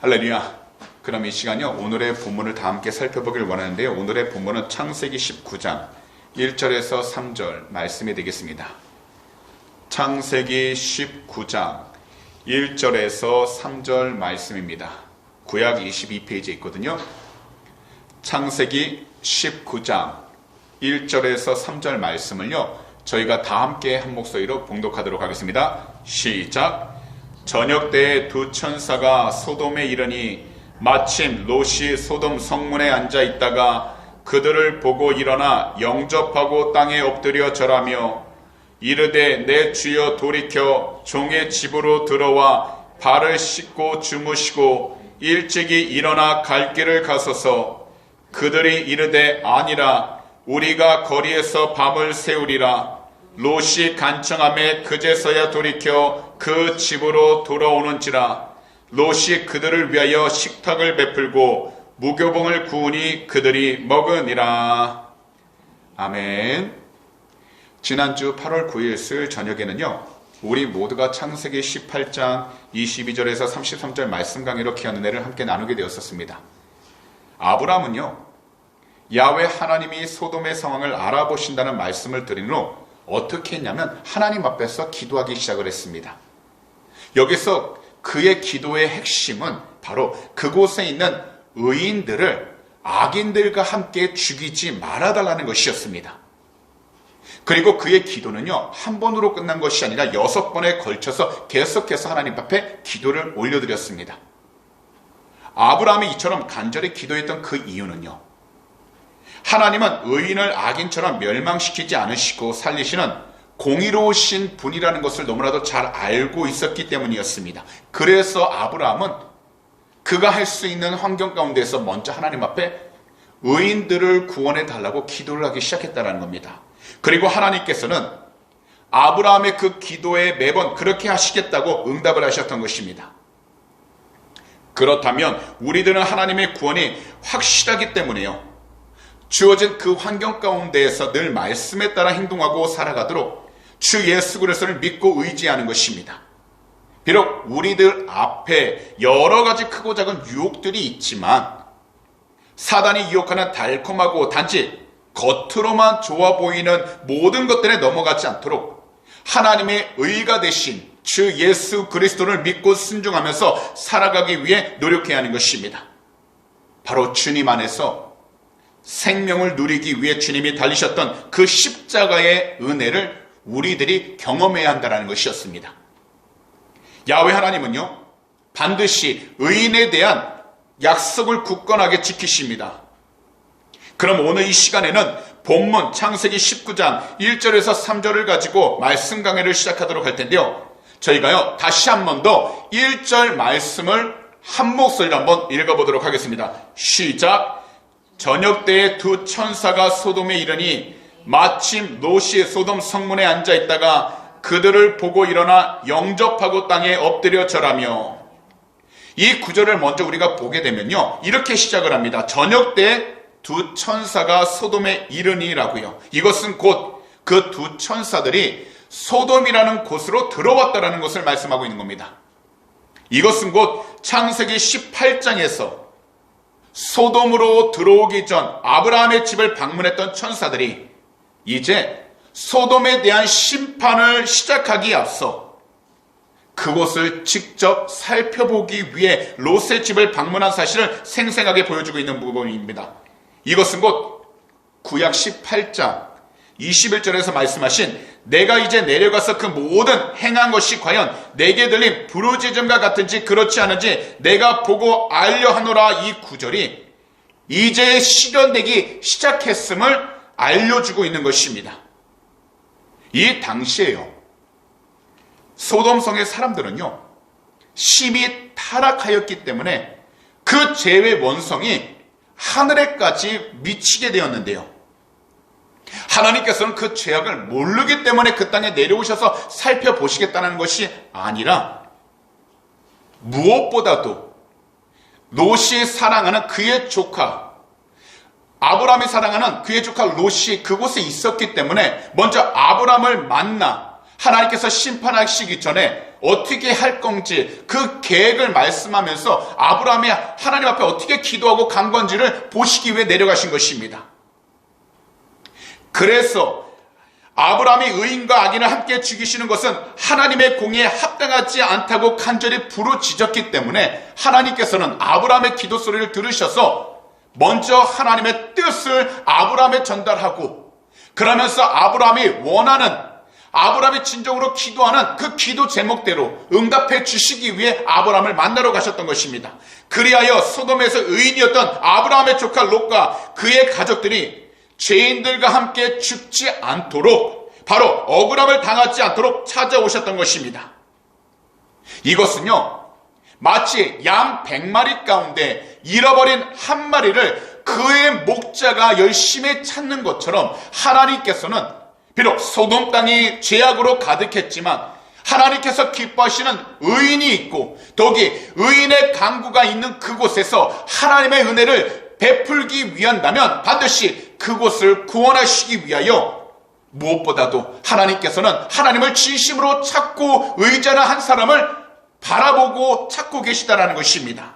할렐루야. 그럼 이 시간요, 오늘의 본문을 다 함께 살펴보길 원하는데요. 오늘의 본문은 창세기 19장 1절에서 3절 말씀이 되겠습니다. 창세기 19장 1절에서 3절 말씀입니다. 구약 22페이지에 있거든요. 창세기 19장 1절에서 3절 말씀을요, 저희가 다 함께 한 목소리로 봉독하도록 하겠습니다. 시작. 저녁 때에 두 천사가 소돔에 이르니 마침 롯이 소돔 성문에 앉아 있다가 그들을 보고 일어나 영접하고 땅에 엎드려 절하며 이르되 내 주여 돌이켜 종의 집으로 들어와 발을 씻고 주무시고 일찍이 일어나 갈 길을 가소서. 그들이 이르되 아니라 우리가 거리에서 밤을 새우리라. 롯이 간청하매 그제서야 돌이켜 그 집으로 돌아오는지라. 롯이 그들을 위하여 식탁을 베풀고 무교봉을 구우니 그들이 먹으니라. 아멘. 지난주 8월 9일 수요일 저녁에는요, 우리 모두가 창세기 18장 22절에서 33절 말씀 강의로 귀한 은혜를 함께 나누게 되었었습니다. 아브라함은요, 야훼 하나님이 소돔의 상황을 알아보신다는 말씀을 드린 후 어떻게 했냐면 하나님 앞에서 기도하기 시작을 했습니다. 여기서 그의 기도의 핵심은 바로 그곳에 있는 의인들을 악인들과 함께 죽이지 말아달라는 것이었습니다. 그리고 그의 기도는요, 한 번으로 끝난 것이 아니라 6번에 걸쳐서 계속해서 하나님 앞에 기도를 올려드렸습니다. 아브라함이 이처럼 간절히 기도했던 그 이유는요, 하나님은 의인을 악인처럼 멸망시키지 않으시고 살리시는 공의로우신 분이라는 것을 너무나도 잘 알고 있었기 때문이었습니다. 그래서 아브라함은 그가 할 수 있는 환경 가운데서 먼저 하나님 앞에 의인들을 구원해 달라고 기도를 하기 시작했다는 겁니다. 그리고 하나님께서는 아브라함의 그 기도에 매번 그렇게 하시겠다고 응답을 하셨던 것입니다. 그렇다면 우리들은 하나님의 구원이 확실하기 때문에요, 주어진 그 환경 가운데에서 늘 말씀에 따라 행동하고 살아가도록 주 예수 그리스도를 믿고 의지하는 것입니다. 비록 우리들 앞에 여러 가지 크고 작은 유혹들이 있지만 사단이 유혹하는 달콤하고 단지 겉으로만 좋아 보이는 모든 것들에 넘어가지 않도록 하나님의 의가 되신 주 예수 그리스도를 믿고 순종하면서 살아가기 위해 노력해야 하는 것입니다. 바로 주님 안에서 생명을 누리기 위해 주님이 달리셨던 그 십자가의 은혜를 우리들이 경험해야 한다는 것이었습니다. 야훼 하나님은요, 반드시 의인에 대한 약속을 굳건하게 지키십니다. 그럼 오늘 이 시간에는 본문 창세기 19장 1절에서 3절을 가지고 말씀 강해를 시작하도록 할 텐데요, 저희가요 다시 한 번 더 1절 말씀을 한 목소리로 한번 읽어보도록 하겠습니다. 시작. 저녁 때에 두 천사가 소돔에 이르니 마침 롯이 소돔 성문에 앉아 있다가 그들을 보고 일어나 영접하고 땅에 엎드려 절하며. 이 구절을 먼저 우리가 보게 되면요, 이렇게 시작을 합니다. 저녁 때에 두 천사가 소돔에 이르니라고요. 이것은 곧 그 두 천사들이 소돔이라는 곳으로 들어왔다라는 것을 말씀하고 있는 겁니다. 이것은 곧 창세기 18장에서 소돔으로 들어오기 전 아브라함의 집을 방문했던 천사들이 이제 소돔에 대한 심판을 시작하기에 앞서 그곳을 직접 살펴보기 위해 롯의 집을 방문한 사실을 생생하게 보여주고 있는 부분입니다. 이것은 곧 구약 18장 21절에서 말씀하신 내가 이제 내려가서 그 모든 행한 것이 과연 내게 들린 부르짖음과 같은지 그렇지 않은지 내가 보고 알려 하노라. 이 구절이 이제 실현되기 시작했음을 알려주고 있는 것입니다. 이 당시에요, 소돔성의 사람들은요, 심히 타락하였기 때문에 그 죄의 원성이 하늘에까지 미치게 되었는데요, 하나님께서는 그 죄악을 모르기 때문에 그 땅에 내려오셔서 살펴보시겠다는 것이 아니라 무엇보다도 롯이 사랑하는 그의 조카, 아브라함이 사랑하는 그의 조카 롯이 그곳에 있었기 때문에 먼저 아브라함을 만나 하나님께서 심판하시기 전에 어떻게 할 건지 그 계획을 말씀하면서 아브라함이 하나님 앞에 어떻게 기도하고 간 건지를 보시기 위해 내려가신 것입니다. 그래서 아브라함이 의인과 악인을 함께 죽이시는 것은 하나님의 공의에 합당하지 않다고 간절히 부르짖었기 때문에 하나님께서는 아브라함의 기도 소리를 들으셔서 먼저 하나님의 뜻을 아브라함에 전달하고, 그러면서 아브라함이 원하는, 아브라함이 진정으로 기도하는 그 기도 제목대로 응답해 주시기 위해 아브라함을 만나러 가셨던 것입니다. 그리하여 소돔에서 의인이었던 아브라함의 조카 롯과 그의 가족들이 죄인들과 함께 죽지 않도록, 바로 억울함을 당하지 않도록 찾아오셨던 것입니다. 이것은요, 마치 양 100마리 가운데 잃어버린 한 마리를 그의 목자가 열심히 찾는 것처럼 하나님께서는 비록 소돔 땅이 죄악으로 가득했지만 하나님께서 기뻐하시는 의인이 있고, 더욱이 의인의 강구가 있는 그곳에서 하나님의 은혜를 베풀기 위한다면 반드시 그곳을 구원하시기 위하여 무엇보다도 하나님께서는 하나님을 진심으로 찾고 의지하는 한 사람을 바라보고 찾고 계시다라는 것입니다.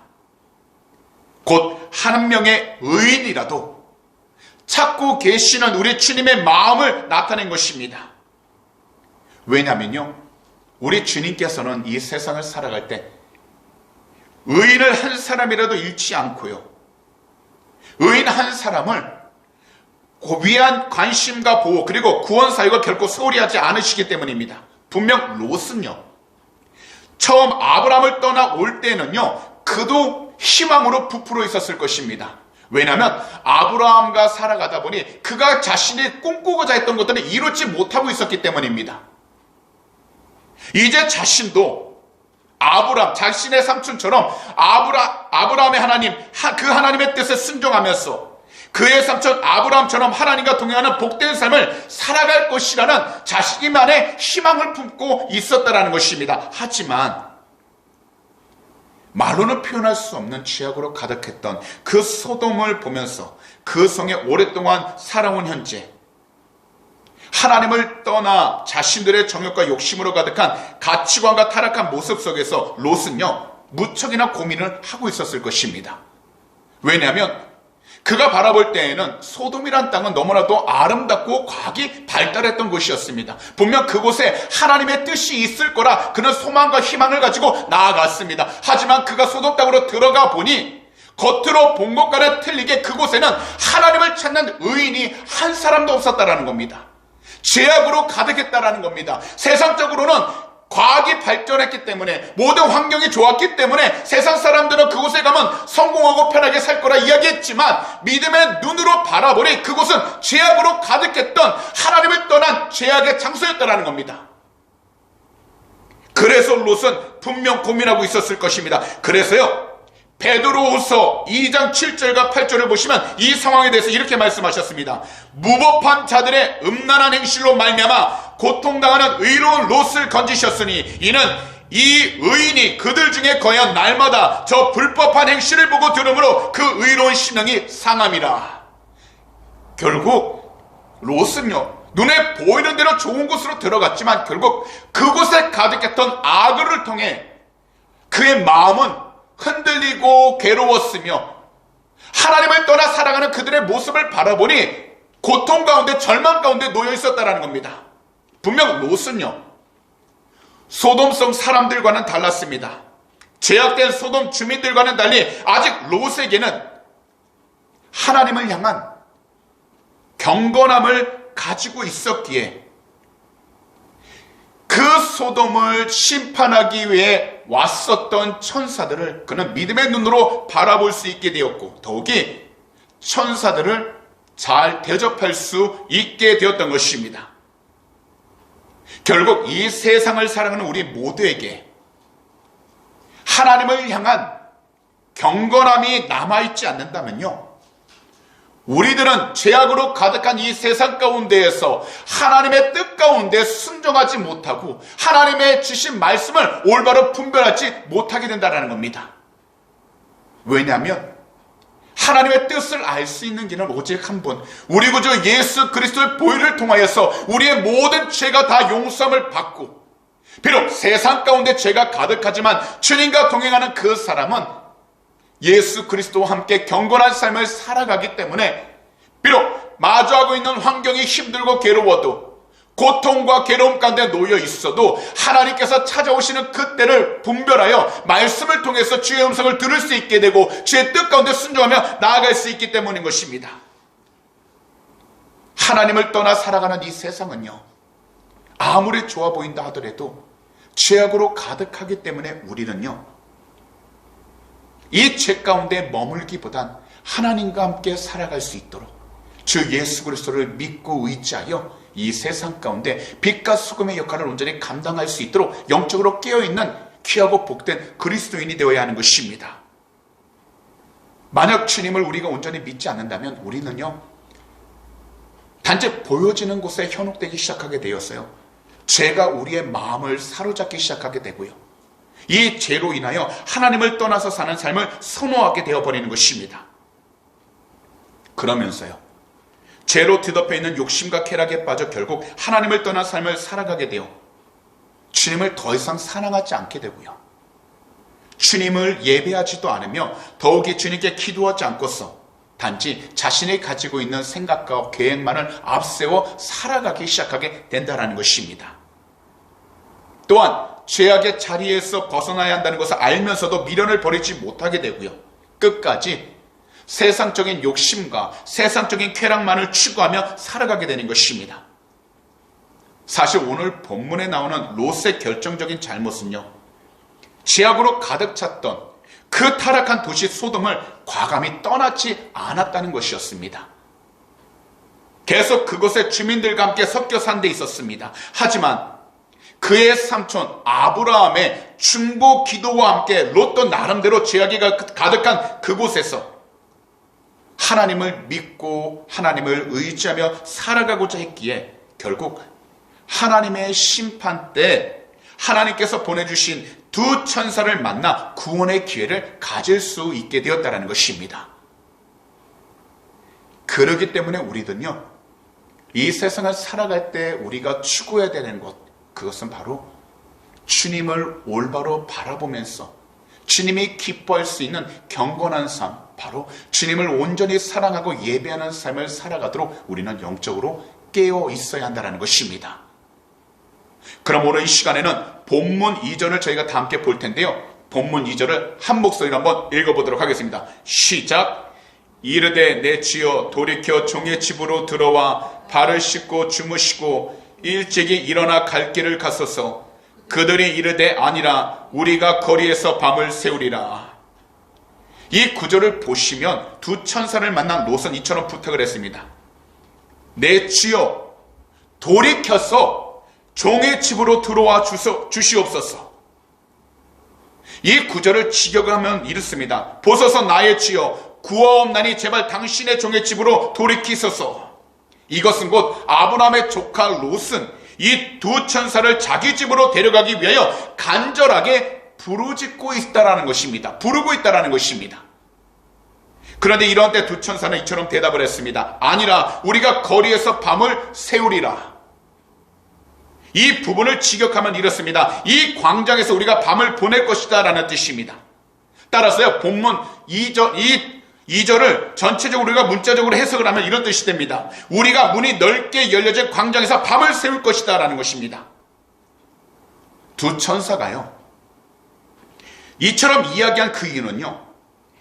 곧 한 명의 의인이라도 찾고 계시는 우리 주님의 마음을 나타낸 것입니다. 왜냐하면요, 우리 주님께서는 이 세상을 살아갈 때 의인을 한 사람이라도 잃지 않고요, 의인 한 사람을 위한 관심과 보호 그리고 구원 사역을 결코 소홀히 하지 않으시기 때문입니다. 분명 롯은요, 처음 아브라함을 떠나올 때는요, 그도 희망으로 부풀어 있었을 것입니다. 왜냐하면 아브라함과 살아가다 보니 그가 자신이 꿈꾸고자 했던 것들을 이루지 못하고 있었기 때문입니다. 이제 자신도 아브라함, 자신의 삼촌처럼 아브라함의 하나님, 그 하나님의 뜻에 순종하면서 그의 삼촌 아브라함처럼 하나님과 동행하는 복된 삶을 살아갈 것이라는 자신만의 희망을 품고 있었다라는 것입니다. 하지만 말로는 표현할 수 없는 죄악으로 가득했던 그 소돔을 보면서 그 성에 오랫동안 살아온 현재, 하나님을 떠나 자신들의 정욕과 욕심으로 가득한 가치관과 타락한 모습 속에서 롯은요, 무척이나 고민을 하고 있었을 것입니다. 왜냐하면 그가 바라볼 때에는 소돔이란 땅은 너무나도 아름답고 과학이 발달했던 곳이었습니다. 분명 그곳에 하나님의 뜻이 있을 거라 그는 소망과 희망을 가지고 나아갔습니다. 하지만 그가 소돔 땅으로 들어가 보니 겉으로 본 것과는 틀리게 그곳에는 하나님을 찾는 의인이 한 사람도 없었다라는 겁니다. 죄악으로 가득했다라는 겁니다. 세상적으로는 과학이 발전했기 때문에, 모든 환경이 좋았기 때문에 세상 사람들은 그곳에 가면 성공하고 편하게 살 거라 이야기했지만 믿음의 눈으로 바라보니 그곳은 죄악으로 가득했던 하나님을 떠난 죄악의 장소였다라는 겁니다. 그래서 롯은 분명 고민하고 있었을 것입니다. 그래서요, 베드로후서 2장 7절과 8절을 보시면 이 상황에 대해서 이렇게 말씀하셨습니다. 무법한 자들의 음란한 행실로 말미암아 고통당하는 의로운 롯을 건지셨으니 이는 이 의인이 그들 중에 거한 날마다 저 불법한 행실을 보고 들으므로 그 의로운 심령이 상함이라. 결국 롯은요, 눈에 보이는 대로 좋은 곳으로 들어갔지만 결국 그곳에 가득했던 악을 통해 그의 마음은 흔들리고 괴로웠으며 하나님을 떠나 살아가는 그들의 모습을 바라보니 고통 가운데 절망 가운데 놓여 있었다는 겁니다. 분명 롯은요, 소돔성 사람들과는 달랐습니다. 죄악된 소돔 주민들과는 달리 아직 롯에게는 하나님을 향한 경건함을 가지고 있었기에 그 소돔을 심판하기 위해 왔었던 천사들을 그는 믿음의 눈으로 바라볼 수 있게 되었고, 더욱이 천사들을 잘 대접할 수 있게 되었던 것입니다. 결국 이 세상을 살아가는 우리 모두에게 하나님을 향한 경건함이 남아있지 않는다면요, 우리들은 죄악으로 가득한 이 세상 가운데에서 하나님의 뜻 가운데 순종하지 못하고 하나님의 주신 말씀을 올바로 분별하지 못하게 된다는 겁니다. 왜냐하면 하나님의 뜻을 알 수 있는 길은 오직 한 분, 우리 구주 예수 그리스도의 보혈을 통하여서 우리의 모든 죄가 다 용서함을 받고, 비록 세상 가운데 죄가 가득하지만 주님과 동행하는 그 사람은 예수 그리스도와 함께 경건한 삶을 살아가기 때문에 비록 마주하고 있는 환경이 힘들고 괴로워도, 고통과 괴로움 가운데 놓여 있어도 하나님께서 찾아오시는 그때를 분별하여 말씀을 통해서 주의 음성을 들을 수 있게 되고 주의 뜻 가운데 순종하며 나아갈 수 있기 때문인 것입니다. 하나님을 떠나 살아가는 이 세상은요, 아무리 좋아 보인다 하더라도 죄악으로 가득하기 때문에 우리는요, 이 죄 가운데 머물기보단 하나님과 함께 살아갈 수 있도록 주 예수 그리스도를 믿고 의지하여 이 세상 가운데 빛과 소금의 역할을 온전히 감당할 수 있도록 영적으로 깨어있는 귀하고 복된 그리스도인이 되어야 하는 것입니다. 만약 주님을 우리가 온전히 믿지 않는다면 우리는요, 단지 보여지는 곳에 현혹되기 시작하게 되었어요. 죄가 우리의 마음을 사로잡기 시작하게 되고요, 이 죄로 인하여 하나님을 떠나서 사는 삶을 선호하게 되어버리는 것입니다. 그러면서요, 죄로 뒤덮여 있는 욕심과 쾌락에 빠져 결국 하나님을 떠난 삶을 살아가게 되어 주님을 더 이상 사랑하지 않게 되고요, 주님을 예배하지도 않으며 더욱이 주님께 기도하지 않고서 단지 자신이 가지고 있는 생각과 계획만을 앞세워 살아가기 시작하게 된다는 것입니다. 또한 죄악의 자리에서 벗어나야 한다는 것을 알면서도 미련을 버리지 못하게 되고요, 끝까지 세상적인 욕심과 세상적인 쾌락만을 추구하며 살아가게 되는 것입니다. 사실 오늘 본문에 나오는 롯의 결정적인 잘못은요, 죄악으로 가득 찼던 그 타락한 도시 소돔을 과감히 떠나지 않았다는 것이었습니다. 계속 그곳의 주민들과 함께 섞여 산 데 있었습니다. 하지만 그의 삼촌 아브라함의 중보 기도와 함께 롯도 나름대로 죄악이 가득한 그곳에서 하나님을 믿고 하나님을 의지하며 살아가고자 했기에 결국 하나님의 심판 때 하나님께서 보내주신 두 천사를 만나 구원의 기회를 가질 수 있게 되었다는 것입니다. 그렇기 때문에 우리는요, 이 세상을 살아갈 때 우리가 추구해야 되는 것, 그것은 바로 주님을 올바로 바라보면서 주님이 기뻐할 수 있는 경건한 삶, 바로 주님을 온전히 사랑하고 예배하는 삶을 살아가도록 우리는 영적으로 깨어 있어야 한다는 것입니다. 그럼 오늘 이 시간에는 본문 2절을 저희가 다 함께 볼 텐데요, 본문 2절을 한 목소리로 한번 읽어보도록 하겠습니다. 시작. 이르되 내 주여 돌이켜 종의 집으로 들어와 발을 씻고 주무시고 일찍이 일어나 갈 길을 갔소서. 그들이 이르되 아니라 우리가 거리에서 밤을 새우리라. 이 구절을 보시면 두 천사를 만난 롯은 이처럼 부탁을 했습니다. 내 주여 돌이켜서 종의 집으로 들어와 주시옵소서. 이 구절을 직역하면 이렇습니다. 보소서 나의 주여 구하옵나니 제발 당신의 종의 집으로 돌이키소서. 이것은 곧 아브라함의 조카 롯은 이 두 천사를 자기 집으로 데려가기 위하여 간절하게 부르짖고 있다라는 것입니다. 부르고 있다라는 것입니다. 그런데 이런 때 두 천사는 이처럼 대답을 했습니다. 아니라 우리가 거리에서 밤을 새우리라. 이 부분을 직역하면 이렇습니다. 이 광장에서 우리가 밤을 보낼 것이다 라는 뜻입니다. 따라서요, 본문 2절을 전체적으로 우리가 문자적으로 해석을 하면 이런 뜻이 됩니다. 우리가 문이 넓게 열려진 광장에서 밤을 새울 것이다 라는 것입니다. 두 천사가요, 이처럼 이야기한 그 이유는요,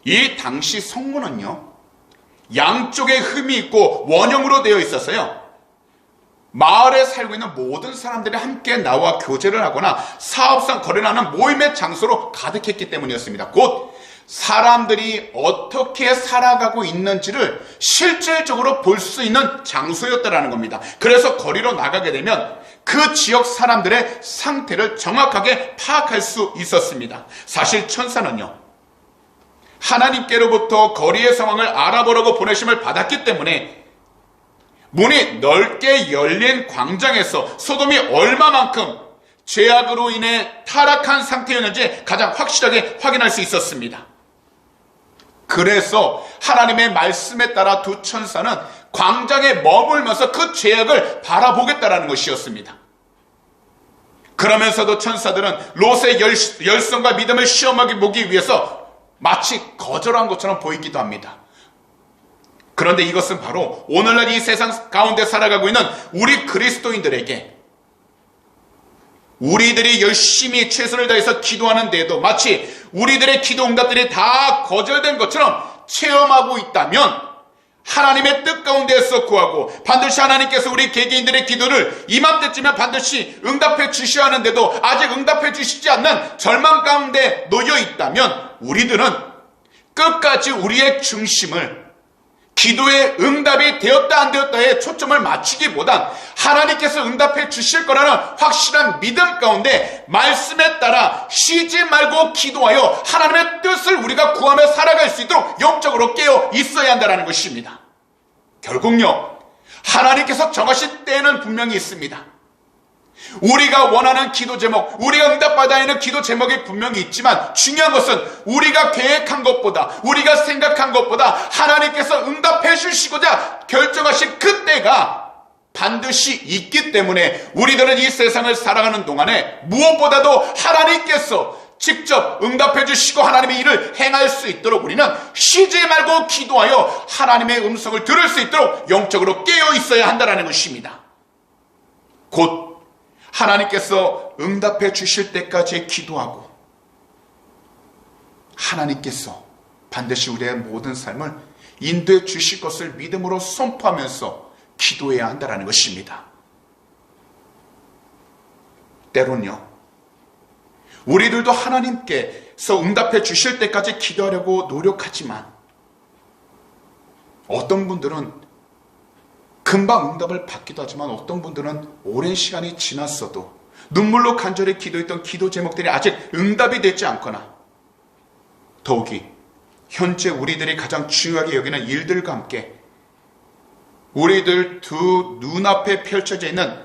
이 당시 성문은요, 양쪽에 흠이 있고 원형으로 되어 있었어요. 마을에 살고 있는 모든 사람들이 함께 나와 교제를 하거나 사업상 거래를 하는 모임의 장소로 가득했기 때문이었습니다. 곧 사람들이 어떻게 살아가고 있는지를 실질적으로 볼 수 있는 장소였다라는 겁니다. 그래서 거리로 나가게 되면 그 지역 사람들의 상태를 정확하게 파악할 수 있었습니다. 사실 천사는요, 하나님께로부터 거리의 상황을 알아보라고 보내심을 받았기 때문에 문이 넓게 열린 광장에서 소돔이 얼마만큼 죄악으로 인해 타락한 상태였는지 가장 확실하게 확인할 수 있었습니다. 그래서 하나님의 말씀에 따라 두 천사는 광장에 머물면서 그 죄악을 바라보겠다라는 것이었습니다. 그러면서도 천사들은 롯의 열성과 믿음을 시험하게 보기 위해서 마치 거절한 것처럼 보이기도 합니다. 그런데 이것은 바로 오늘날 이 세상 가운데 살아가고 있는 우리 그리스도인들에게 우리들이 열심히 최선을 다해서 기도하는데도 마치 우리들의 기도 응답들이 다 거절된 것처럼 체험하고 있다면 하나님의 뜻 가운데에서 구하고 반드시 하나님께서 우리 개개인들의 기도를 이맘때쯤에 반드시 응답해 주셔야 하는데도 아직 응답해 주시지 않는 절망 가운데 놓여 있다면 우리들은 끝까지 우리의 중심을 기도의 응답이 되었다 안 되었다에 초점을 맞추기보단 하나님께서 응답해 주실 거라는 확실한 믿음 가운데 말씀에 따라 쉬지 말고 기도하여 하나님의 뜻을 우리가 구하며 살아갈 수 있도록 영적으로 깨어 있어야 한다는 것입니다. 결국요, 하나님께서 정하신 때는 분명히 있습니다. 우리가 원하는 기도 제목, 우리가 응답받아야 하는 기도 제목이 분명히 있지만 중요한 것은 우리가 계획한 것보다, 우리가 생각한 것보다 하나님께서 응답해 주시고자 결정하신 그때가 반드시 있기 때문에 우리들은 이 세상을 살아가는 동안에 무엇보다도 하나님께서 직접 응답해 주시고 하나님의 일을 행할 수 있도록 우리는 쉬지 말고 기도하여 하나님의 음성을 들을 수 있도록 영적으로 깨어 있어야 한다는 것입니다. 곧 하나님께서 응답해 주실 때까지 기도하고 하나님께서 반드시 우리의 모든 삶을 인도해 주실 것을 믿음으로 선포하면서 기도해야 한다는 것입니다. 때론요, 우리들도 하나님께서 응답해 주실 때까지 기도하려고 노력하지만 어떤 분들은 금방 응답을 받기도 하지만 어떤 분들은 오랜 시간이 지났어도 눈물로 간절히 기도했던 기도 제목들이 아직 응답이 되지 않거나 더욱이 현재 우리들이 가장 중요하게 여기는 일들과 함께 우리들 두 눈앞에 펼쳐져 있는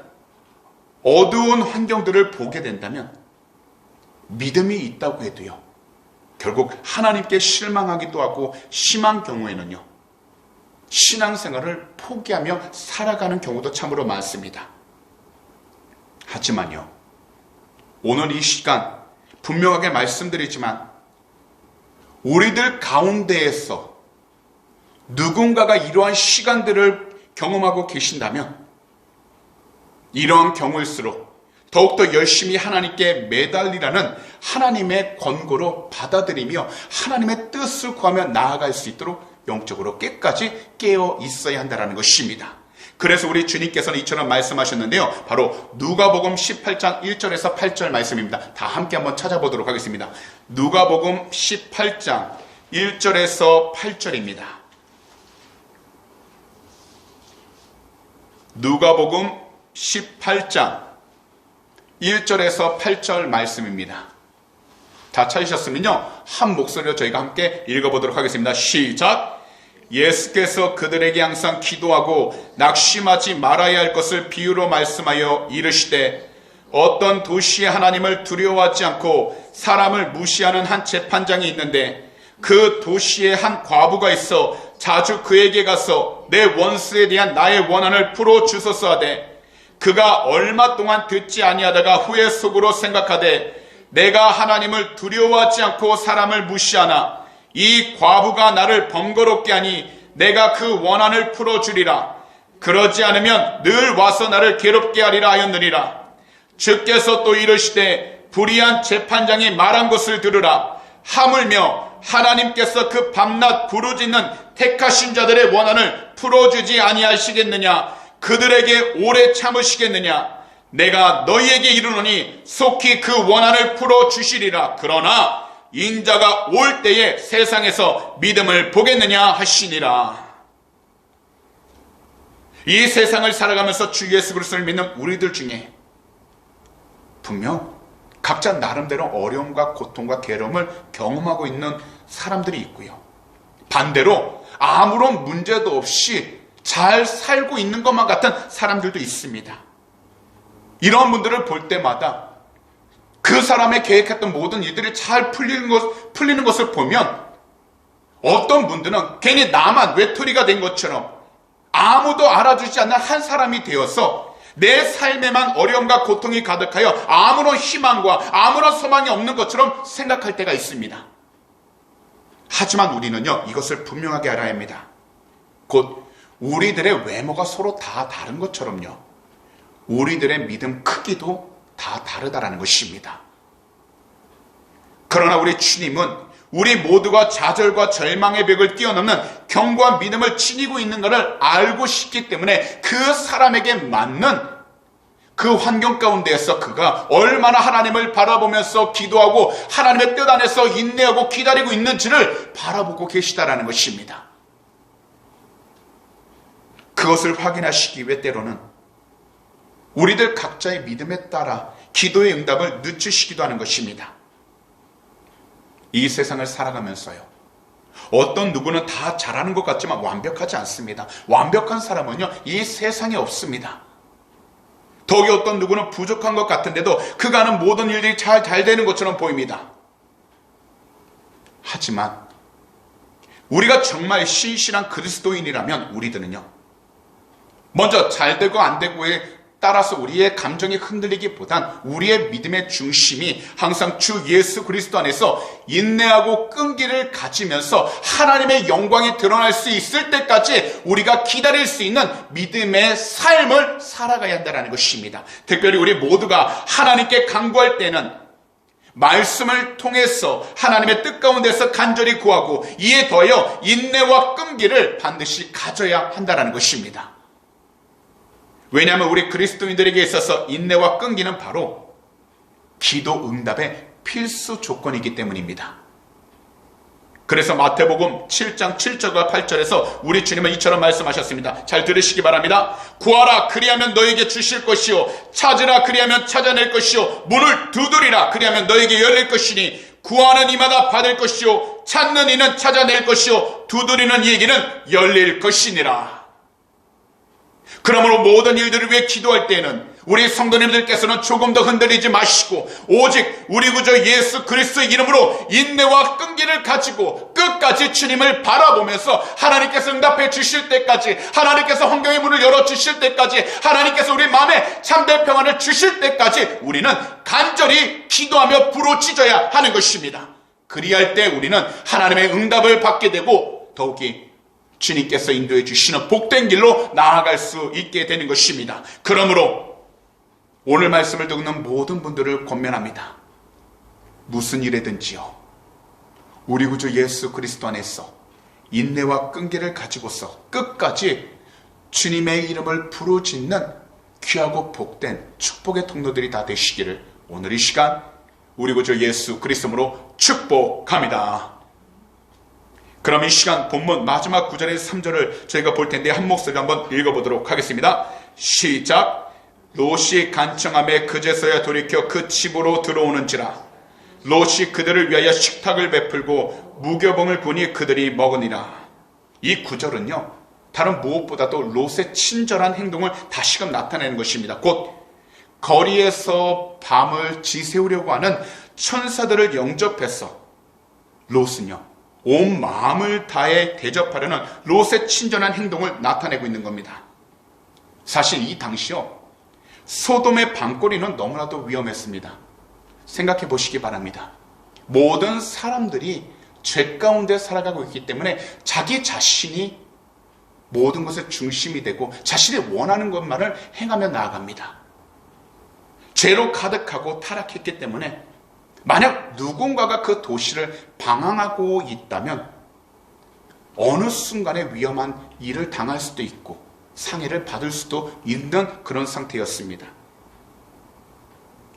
어두운 환경들을 보게 된다면 믿음이 있다고 해도요, 결국 하나님께 실망하기도 하고 심한 경우에는요, 신앙생활을 포기하며 살아가는 경우도 참으로 많습니다. 하지만요, 오늘 이 시간 분명하게 말씀드리지만 우리들 가운데에서 누군가가 이러한 시간들을 경험하고 계신다면 이러한 경우일수록 더욱더 열심히 하나님께 매달리라는 하나님의 권고로 받아들이며 하나님의 뜻을 구하며 나아갈 수 있도록 영적으로 끝까지 깨어 있어야 한다는 것입니다. 그래서 우리 주님께서는 이처럼 말씀하셨는데요, 바로 누가복음 18장 1절에서 8절 말씀입니다. 다 함께 한번 찾아보도록 하겠습니다. 누가복음 18장 1절에서 8절입니다. 누가복음 18장 1절에서 8절 말씀입니다. 다 찾으셨으면요, 한 목소리로 저희가 함께 읽어보도록 하겠습니다. 시작! 예수께서 그들에게 항상 기도하고 낙심하지 말아야 할 것을 비유로 말씀하여 이르시되 어떤 도시에 하나님을 두려워하지 않고 사람을 무시하는 한 재판장이 있는데 그 도시에 한 과부가 있어 자주 그에게 가서 내 원수에 대한 나의 원한을 풀어주소서 하되 그가 얼마 동안 듣지 아니하다가 후에 속으로 생각하되 내가 하나님을 두려워하지 않고 사람을 무시하나 이 과부가 나를 번거롭게 하니 내가 그 원한을 풀어주리라. 그러지 않으면 늘 와서 나를 괴롭게 하리라 하였느니라. 주께서 또 이르시되 불의한 재판장이 말한 것을 들으라. 하물며 하나님께서 그 밤낮 부르짖는 택하신 자들의 원한을 풀어주지 아니하시겠느냐. 그들에게 오래 참으시겠느냐. 내가 너희에게 이르노니 속히 그 원한을 풀어주시리라. 그러나 인자가 올 때에 세상에서 믿음을 보겠느냐 하시니라. 이 세상을 살아가면서 주 예수 그리스도를 믿는 우리들 중에 분명 각자 나름대로 어려움과 고통과 괴로움을 경험하고 있는 사람들이 있고요, 반대로 아무런 문제도 없이 잘 살고 있는 것만 같은 사람들도 있습니다. 이런 분들을 볼 때마다 그 사람의 계획했던 모든 일들이 잘 풀리는 것을 보면 어떤 분들은 괜히 나만 외톨이가 된 것처럼 아무도 알아주지 않는 한 사람이 되어서 내 삶에만 어려움과 고통이 가득하여 아무런 희망과 아무런 소망이 없는 것처럼 생각할 때가 있습니다. 하지만 우리는요, 이것을 분명하게 알아야 합니다. 곧 우리들의 외모가 서로 다 다른 것처럼요, 우리들의 믿음 크기도 다 다르다라는 것입니다. 그러나 우리 주님은 우리 모두가 좌절과 절망의 벽을 뛰어넘는 견고한 믿음을 지니고 있는 것을 알고 싶기 때문에 그 사람에게 맞는 그 환경 가운데에서 그가 얼마나 하나님을 바라보면서 기도하고 하나님의 뜻 안에서 인내하고 기다리고 있는지를 바라보고 계시다라는 것입니다. 그것을 확인하시기 위해 때로는 우리들 각자의 믿음에 따라 기도의 응답을 늦추시기도 하는 것입니다. 이 세상을 살아가면서요, 어떤 누구는 다 잘하는 것 같지만 완벽하지 않습니다. 완벽한 사람은요, 이 세상에 없습니다. 더욱이 어떤 누구는 부족한 것 같은데도 그가 하는 모든 일들이 잘 되는 것처럼 보입니다. 하지만 우리가 정말 신실한 그리스도인이라면 우리들은요, 먼저 잘 되고 안 되고에 따라서 우리의 감정이 흔들리기보단 우리의 믿음의 중심이 항상 주 예수 그리스도 안에서 인내하고 끈기를 가지면서 하나님의 영광이 드러날 수 있을 때까지 우리가 기다릴 수 있는 믿음의 삶을 살아가야 한다는 것입니다. 특별히 우리 모두가 하나님께 간구할 때는 말씀을 통해서 하나님의 뜻 가운데서 간절히 구하고 이에 더하여 인내와 끈기를 반드시 가져야 한다는 것입니다. 왜냐하면 우리 그리스도인들에게 있어서 인내와 끈기는 바로 기도 응답의 필수 조건이기 때문입니다. 그래서 마태복음 7장 7절과 8절에서 우리 주님은 이처럼 말씀하셨습니다. 잘 들으시기 바랍니다. 구하라 그리하면 너에게 주실 것이요, 찾으라 그리하면 찾아낼 것이요, 문을 두드리라 그리하면 너에게 열릴 것이니 구하는 이마다 받을 것이요, 찾는 이는 찾아낼 것이요, 두드리는 이에게는 열릴 것이니라. 그러므로 모든 일들을 위해 기도할 때에는 우리 성도님들께서는 조금 더 흔들리지 마시고 오직 우리 구주 예수 그리스도의 이름으로 인내와 끈기를 가지고 끝까지 주님을 바라보면서 하나님께서 응답해 주실 때까지, 하나님께서 환경의 문을 열어주실 때까지, 하나님께서 우리 마음에 참된 평안을 주실 때까지 우리는 간절히 기도하며 부르짖어야 하는 것입니다. 그리할 때 우리는 하나님의 응답을 받게 되고 더욱이 주님께서 인도해 주시는 복된 길로 나아갈 수 있게 되는 것입니다. 그러므로 오늘 말씀을 듣는 모든 분들을 권면합니다. 무슨 일이든지요, 우리 구주 예수 그리스도 안에서 인내와 끈기를 가지고서 끝까지 주님의 이름을 부르짖는 귀하고 복된 축복의 통로들이 다 되시기를 오늘 이 시간 우리 구주 예수 그리스도로 축복합니다. 그럼 이 시간 본문 마지막 9절에서 3절을 저희가 볼 텐데 한 목소리로 한번 읽어보도록 하겠습니다. 시작. 롯이 간청함에 그제서야 돌이켜 그 집으로 들어오는지라. 롯이 그들을 위하여 식탁을 베풀고 무교봉을 구니 그들이 먹으니라. 이 9절은요, 다른 무엇보다도 롯의 친절한 행동을 다시금 나타내는 것입니다. 곧 거리에서 밤을 지새우려고 하는 천사들을 영접해서 롯은요, 온 마음을 다해 대접하려는 롯의 친절한 행동을 나타내고 있는 겁니다. 사실 이 당시요, 소돔의 밤거리는 너무나도 위험했습니다. 생각해 보시기 바랍니다. 모든 사람들이 죄 가운데 살아가고 있기 때문에 자기 자신이 모든 것의 중심이 되고 자신이 원하는 것만을 행하며 나아갑니다. 죄로 가득하고 타락했기 때문에 만약 누군가가 그 도시를 방황하고 있다면 어느 순간에 위험한 일을 당할 수도 있고 상해를 받을 수도 있는 그런 상태였습니다.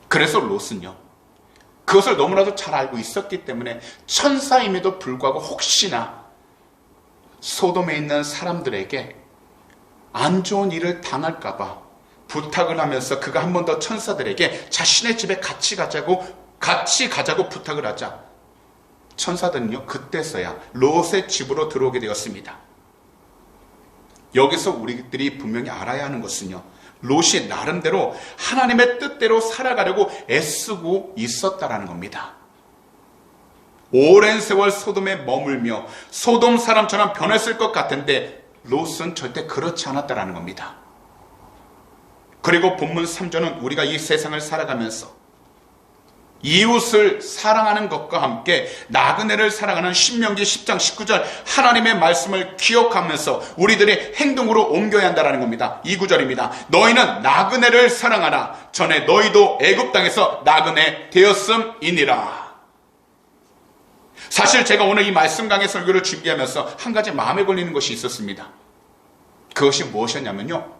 그래서 롯은요, 그것을 너무나도 잘 알고 있었기 때문에 천사임에도 불구하고 혹시나 소돔에 있는 사람들에게 안 좋은 일을 당할까봐 부탁을 하면서 그가 한 번 더 천사들에게 자신의 집에 같이 가자고 부탁을 하자 천사들은요, 그때서야 롯의 집으로 들어오게 되었습니다. 여기서 우리들이 분명히 알아야 하는 것은요, 롯이 나름대로 하나님의 뜻대로 살아가려고 애쓰고 있었다라는 겁니다. 오랜 세월 소돔에 머물며 소돔 사람처럼 변했을 것 같은데 롯은 절대 그렇지 않았다라는 겁니다. 그리고 본문 3절은 우리가 이 세상을 살아가면서 이웃을 사랑하는 것과 함께 나그네를 사랑하는 신명기 10장 19절 하나님의 말씀을 기억하면서 우리들의 행동으로 옮겨야 한다는 겁니다. 이 구절입니다. 너희는 나그네를 사랑하라. 전에 너희도 애굽 땅에서 나그네 되었음이니라. 사실 제가 오늘 이 말씀 강의 설교를 준비하면서 한 가지 마음에 걸리는 것이 있었습니다. 그것이 무엇이었냐면요,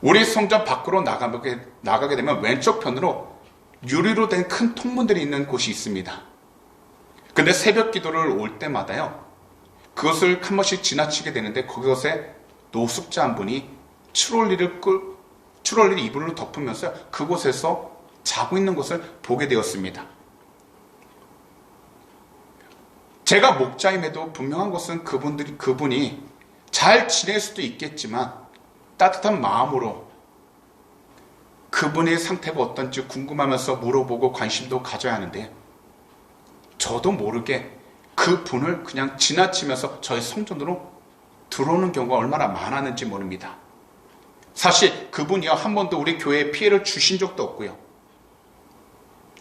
우리 성전 밖으로 나가게 되면 왼쪽 편으로 유리로 된 큰 통문들이 있는 곳이 있습니다. 근데 새벽 기도를 올 때마다요, 그것을 한 번씩 지나치게 되는데 그것에 노숙자 한 분이 추롤리를 이불로 덮으면서 그곳에서 자고 있는 것을 보게 되었습니다. 제가 목자임에도 분명한 것은 그분이 잘 지낼 수도 있겠지만 따뜻한 마음으로 그분의 상태가 어떤지 궁금하면서 물어보고 관심도 가져야 하는데, 저도 모르게 그 분을 그냥 지나치면서 저의 성전으로 들어오는 경우가 얼마나 많았는지 모릅니다. 사실 그분이요, 한 번도 우리 교회에 피해를 주신 적도 없고요,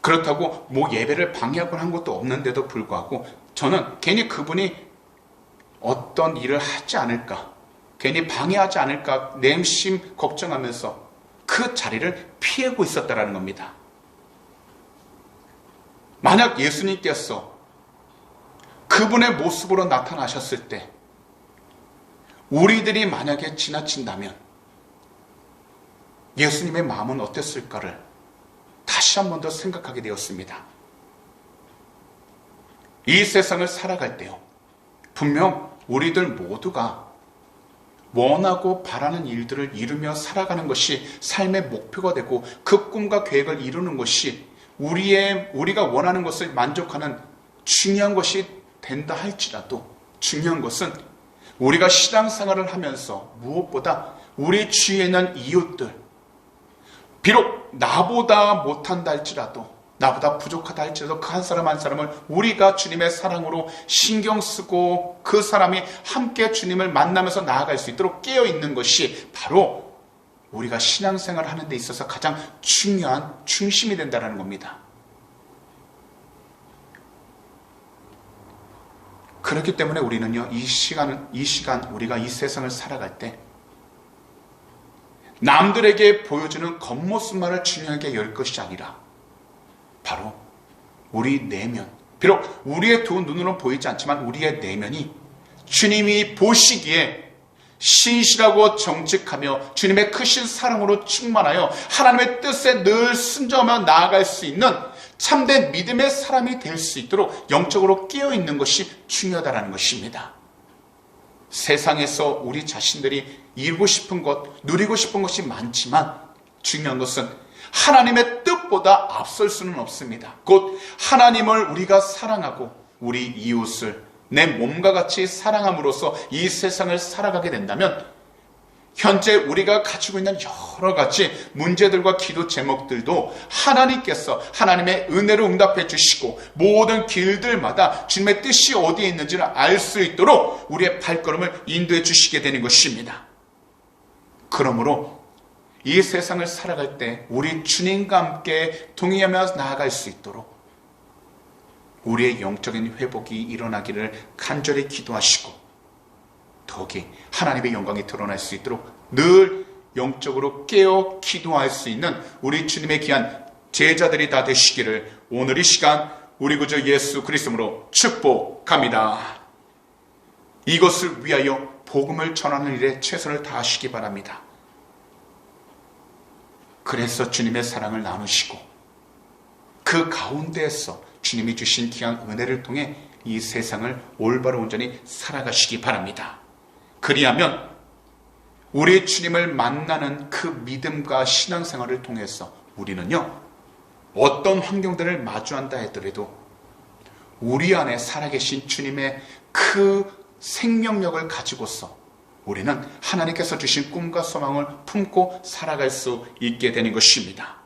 그렇다고 예배를 방해하거나 한 것도 없는데도 불구하고 저는 괜히 그분이 어떤 일을 하지 않을까, 괜히 방해하지 않을까 냉심 걱정하면서 그 자리를 피하고 있었다는 겁니다. 만약 예수님께서 그분의 모습으로 나타나셨을 때 우리들이 만약에 지나친다면 예수님의 마음은 어땠을까를 다시 한 번 더 생각하게 되었습니다. 이 세상을 살아갈 때요, 분명 우리들 모두가 원하고 바라는 일들을 이루며 살아가는 것이 삶의 목표가 되고 그 꿈과 계획을 이루는 것이 우리가 원하는 것을 만족하는 중요한 것이 된다 할지라도, 중요한 것은 우리가 신앙생활을 하면서 무엇보다 우리 주위에 있는 이웃들, 비록 나보다 못한다 할지라도, 나보다 부족하다 할지라도 그 한 사람 한 사람을 우리가 주님의 사랑으로 신경 쓰고 그 사람이 함께 주님을 만나면서 나아갈 수 있도록 깨어있는 것이 바로 우리가 신앙생활을 하는 데 있어서 가장 중요한 중심이 된다는 겁니다. 그렇기 때문에 우리는요, 이 시간 우리가 이 세상을 살아갈 때 남들에게 보여주는 겉모습만을 중요하게 열 것이 아니라 바로 우리 내면, 비록 우리의 두 눈으로 보이지 않지만 우리의 내면이 주님이 보시기에 신실하고 정직하며 주님의 크신 사랑으로 충만하여 하나님의 뜻에 늘 순종하며 나아갈 수 있는 참된 믿음의 사람이 될 수 있도록 영적으로 깨어있는 것이 중요하다는 것입니다. 세상에서 우리 자신들이 이루고 싶은 것, 누리고 싶은 것이 많지만 중요한 것은 하나님의 뜻보다 앞설 수는 없습니다. 곧 하나님을 우리가 사랑하고 우리 이웃을 내 몸과 같이 사랑함으로써 이 세상을 살아가게 된다면 현재 우리가 가지고 있는 여러 가지 문제들과 기도 제목들도 하나님께서 하나님의 은혜로 응답해 주시고 모든 길들마다 주님의 뜻이 어디에 있는지를 알 수 있도록 우리의 발걸음을 인도해 주시게 되는 것입니다. 그러므로 이 세상을 살아갈 때 우리 주님과 함께 동의하며 나아갈 수 있도록 우리의 영적인 회복이 일어나기를 간절히 기도하시고 더욱이 하나님의 영광이 드러날 수 있도록 늘 영적으로 깨어 기도할 수 있는 우리 주님의 귀한 제자들이 다 되시기를 오늘 이 시간 우리 구주 예수 그리스도로 축복합니다. 이것을 위하여 복음을 전하는 일에 최선을 다하시기 바랍니다. 그래서 주님의 사랑을 나누시고 그 가운데에서 주님이 주신 귀한 은혜를 통해 이 세상을 올바로 온전히 살아가시기 바랍니다. 그리하면 우리 주님을 만나는 그 믿음과 신앙생활을 통해서 우리는요, 어떤 환경들을 마주한다 하더라도 우리 안에 살아계신 주님의 그 생명력을 가지고서 우리는 하나님께서 주신 꿈과 소망을 품고 살아갈 수 있게 되는 것입니다.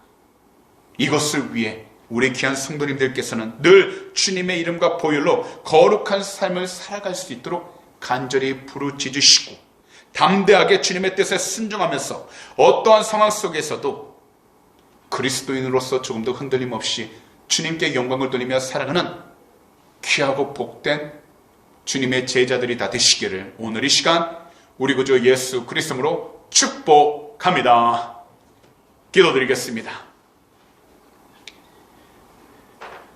이것을 위해 우리 귀한 성도님들께서는 늘 주님의 이름과 보혈로 거룩한 삶을 살아갈 수 있도록 간절히 부르짖으시고 담대하게 주님의 뜻에 순종하면서 어떠한 상황 속에서도 그리스도인으로서 조금 더 흔들림 없이 주님께 영광을 돌리며 살아가는 귀하고 복된 주님의 제자들이 다 되시기를 오늘 이 시간 우리 구주 예수 그리스도로 축복합니다. 기도드리겠습니다.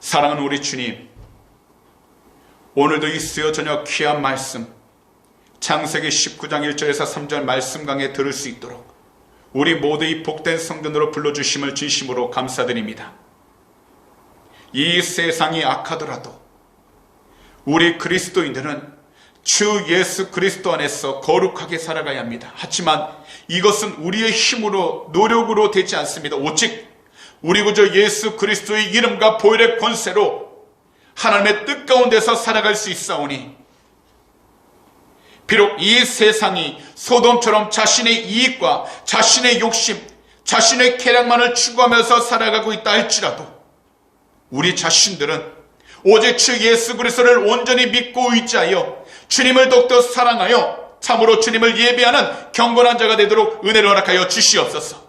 사랑하는 우리 주님, 오늘도 이 수요 저녁 귀한 말씀 창세기 19장 1절에서 3절 말씀 강해 들을 수 있도록 우리 모두 이 복된 성전으로 불러주심을 진심으로 감사드립니다. 이 세상이 악하더라도 우리 그리스도인들은 주 예수 그리스도 안에서 거룩하게 살아가야 합니다. 하지만 이것은 우리의 힘으로 노력으로 되지 않습니다. 오직 우리 구주 예수 그리스도의 이름과 보혈의 권세로 하나님의 뜻 가운데서 살아갈 수 있사오니 비록 이 세상이 소돔처럼 자신의 이익과 자신의 욕심, 자신의 쾌락만을 추구하면서 살아가고 있다 할지라도 우리 자신들은 오직 주 예수 그리스도를 온전히 믿고 의지하여 주님을 더욱더 사랑하여 참으로 주님을 예배하는 경건한 자가 되도록 은혜를 허락하여 주시옵소서.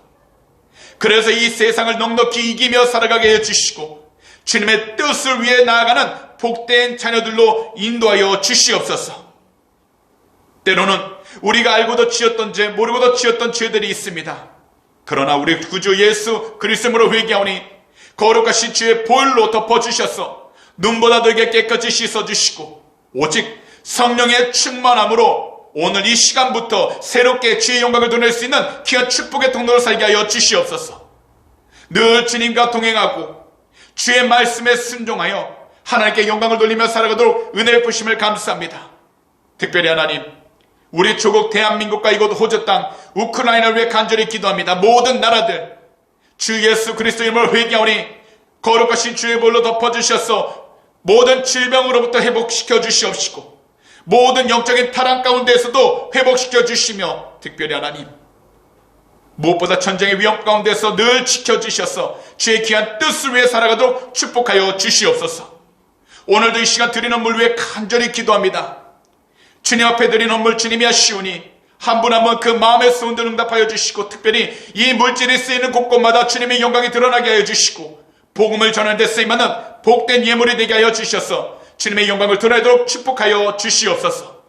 그래서 이 세상을 넉넉히 이기며 살아가게 해주시고 주님의 뜻을 위해 나아가는 복된 자녀들로 인도하여 주시옵소서. 때로는 우리가 알고도 지었던 죄, 모르고도 지었던 죄들이 있습니다. 그러나 우리 구주 예수 그리스도로 회개하오니 거룩하신 주의 보혈로 덮어주셔서 눈보다 더게 깨끗이 씻어주시고 오직 성령의 충만함으로 오늘 이 시간부터 새롭게 주의 영광을 드러낼 수 있는 귀한 축복의 통로를 살게 하여 주시옵소서. 늘 주님과 동행하고 주의 말씀에 순종하여 하나님께 영광을 돌리며 살아가도록 은혜를 부심을 감사합니다. 특별히 하나님, 우리 조국 대한민국과 이곳 호주 땅 우크라이나를 위해 간절히 기도합니다. 모든 나라들 주 예수 그리스도 이름으로 회개하오니 거룩하신 주의 볼로 덮어주셔서 모든 질병으로부터 회복시켜 주시옵시고 모든 영적인 타락 가운데에서도 회복시켜 주시며 특별히 하나님 무엇보다 전쟁의 위험 가운데서 늘 지켜주셔서 주의 귀한 뜻을 위해 살아가도록 축복하여 주시옵소서. 오늘도 이 시간 드리는 물 위해 간절히 기도합니다. 주님 앞에 드리는 물 주님이 하시오니 한 분 한 분 그 마음의 소원들 응답하여 주시고 특별히 이 물질이 쓰이는 곳곳마다 주님의 영광이 드러나게 하여 주시고 복음을 전하는 데 쓰임하는 복된 예물이 되게 하여 주셔서 주님의 영광을 드러내도록 축복하여 주시옵소서.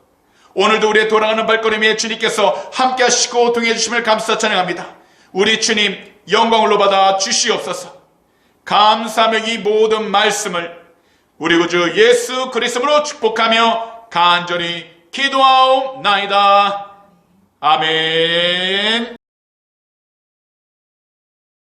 오늘도 우리의 돌아가는 발걸음에 주님께서 함께 하시고 동행해 주심을 감사 찬양합니다. 우리 주님 영광을 받아 주시옵소서. 감사하며 이 모든 말씀을 우리 구주 예수 그리스도로 축복하며 간절히 기도하옵나이다. 아멘.